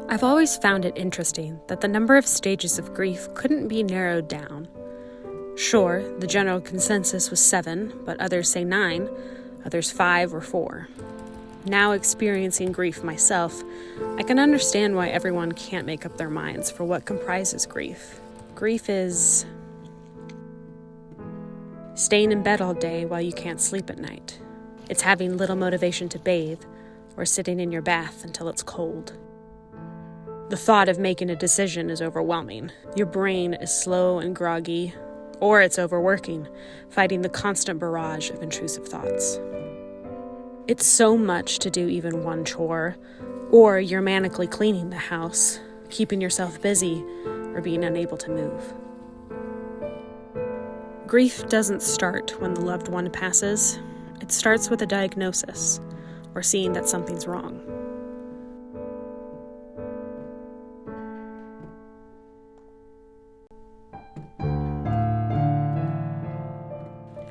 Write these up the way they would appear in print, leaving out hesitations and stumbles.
I've always found it interesting that the number of stages of grief couldn't be narrowed down. Sure, the general consensus was 7, but others say 9, others 5 or 4. Now experiencing grief myself, I can understand why everyone can't make up their minds for what comprises grief. Grief is staying in bed all day while you can't sleep at night. It's having little motivation to bathe or sitting in your bath until it's cold. The thought of making a decision is overwhelming. Your brain is slow and groggy, or it's overworking, fighting the constant barrage of intrusive thoughts. It's so much to do even one chore, or you're manically cleaning the house, keeping yourself busy, or being unable to move. Grief doesn't start when the loved one passes. It starts with a diagnosis, or seeing that something's wrong.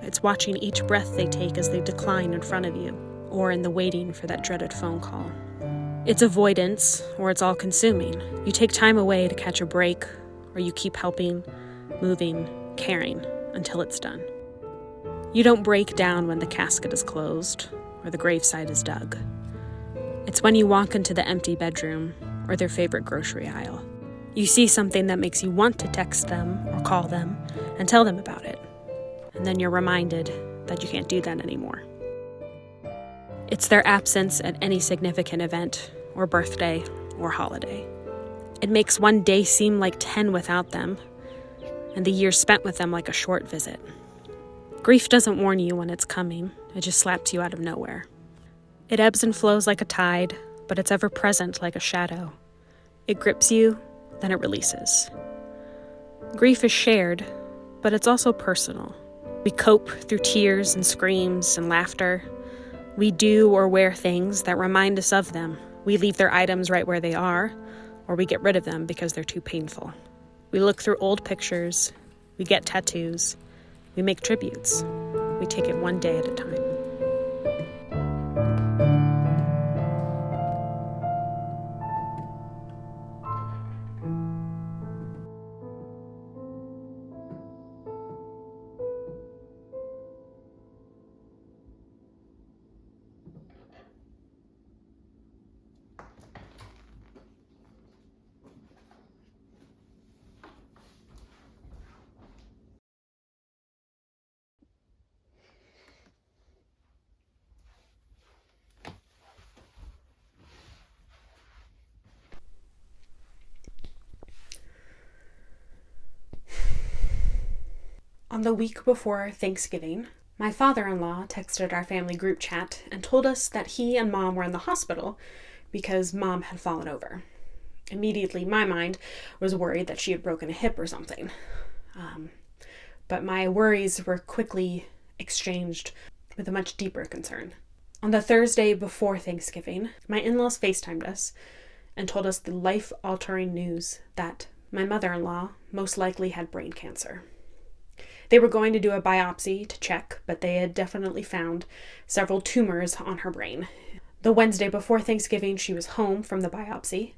It's watching each breath they take as they decline in front of you, or in the waiting for that dreaded phone call. It's avoidance, or it's all-consuming. You take time away to catch a break, or you keep helping, moving, caring, until it's done. You don't break down when the casket is closed, or the graveside is dug. It's when you walk into the empty bedroom, or their favorite grocery aisle. You see something that makes you want to text them, or call them, and tell them about it. And then you're reminded that you can't do that anymore. It's their absence at any significant event, or birthday, or holiday. It makes one day seem like 10 without them, and the years spent with them like a short visit. Grief doesn't warn you when it's coming, it just slaps you out of nowhere. It ebbs and flows like a tide, but it's ever present like a shadow. It grips you, then it releases. Grief is shared, but it's also personal. We cope through tears and screams and laughter. We do or wear things that remind us of them. We leave their items right where they are, or we get rid of them because they're too painful. We look through old pictures. We get tattoos. We make tributes. We take it one day at a time. On the week before Thanksgiving, my father-in-law texted our family group chat and told us that he and Mom were in the hospital because Mom had fallen over. Immediately, my mind was worried that she had broken a hip or something. But my worries were quickly exchanged with a much deeper concern. On the Thursday before Thanksgiving, my in-laws FaceTimed us and told us the life-altering news that my mother-in-law most likely had brain cancer. They were going to do a biopsy to check, but they had definitely found several tumors on her brain. The Wednesday before Thanksgiving, she was home from the biopsy,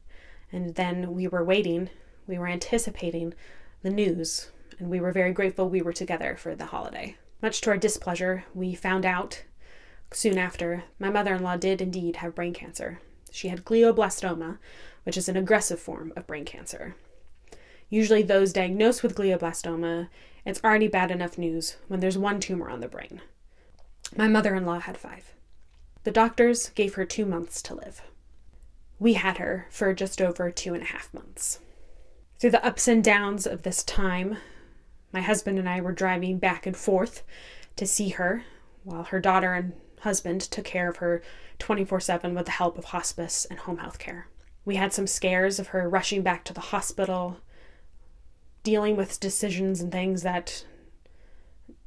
and then we were anticipating the news, and we were very grateful we were together for the holiday. Much to our displeasure, we found out soon after my mother-in-law did indeed have brain cancer. She had glioblastoma, which is an aggressive form of brain cancer. Usually those diagnosed with glioblastoma, it's already bad enough news when there's one tumor on the brain. My mother-in-law had 5. The doctors gave her 2 months to live. We had her for just over 2.5 months. Through the ups and downs of this time, my husband and I were driving back and forth to see her, while her daughter and husband took care of her 24/7 with the help of hospice and home health care. We had some scares of her rushing back to the hospital, dealing with decisions and things that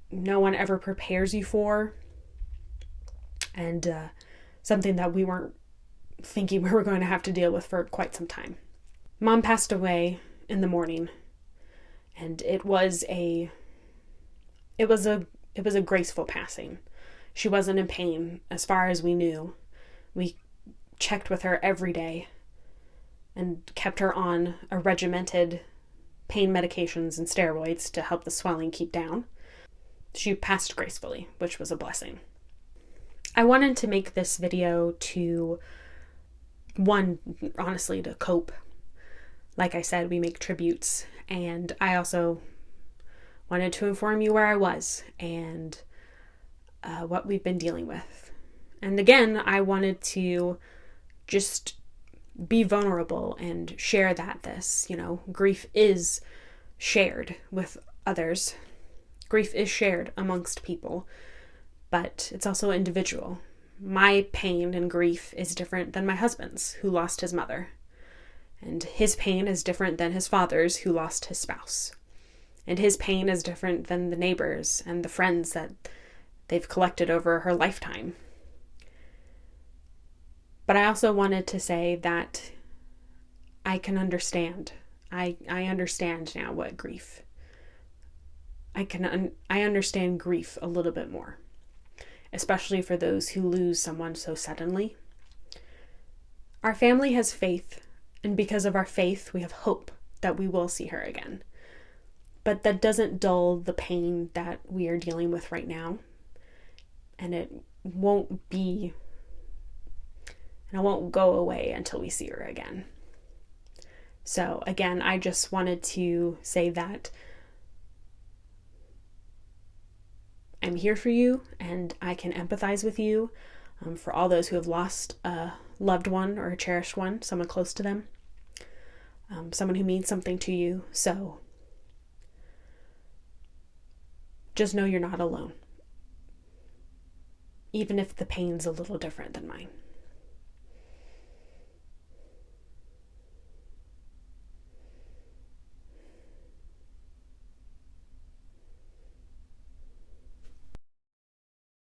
no one ever prepares you for, and something that we weren't thinking we were going to have to deal with for quite some time. Mom passed away in the morning, and it was a graceful passing. She wasn't in pain as far as we knew. We checked with her every day, and kept her on a regimented pain medications and steroids to help the swelling keep down. She passed gracefully, which was a blessing. I wanted to make this video to, one, honestly, to cope. Like I said, we make tributes, and I also wanted to inform you where I was and what we've been dealing with. And again, I wanted to just be vulnerable and share that grief is shared with others. Grief is shared amongst people, but it's also individual. My pain and grief is different than my husband's, who lost his mother. And his pain is different than his father's, who lost his spouse. And his pain is different than the neighbors and the friends that they've collected over her lifetime. But I also wanted to say that I can understand. I understand now what grief. I understand grief a little bit more, especially for those who lose someone so suddenly. Our family has faith, and because of our faith, we have hope that we will see her again. But that doesn't dull the pain that we are dealing with right now. And it won't go away until we see her again. So again, I just wanted to say that I'm here for you, and I can empathize with you for all those who have lost a loved one or a cherished one, someone close to them, someone who means something to you. So just know you're not alone, even if the pain's a little different than mine.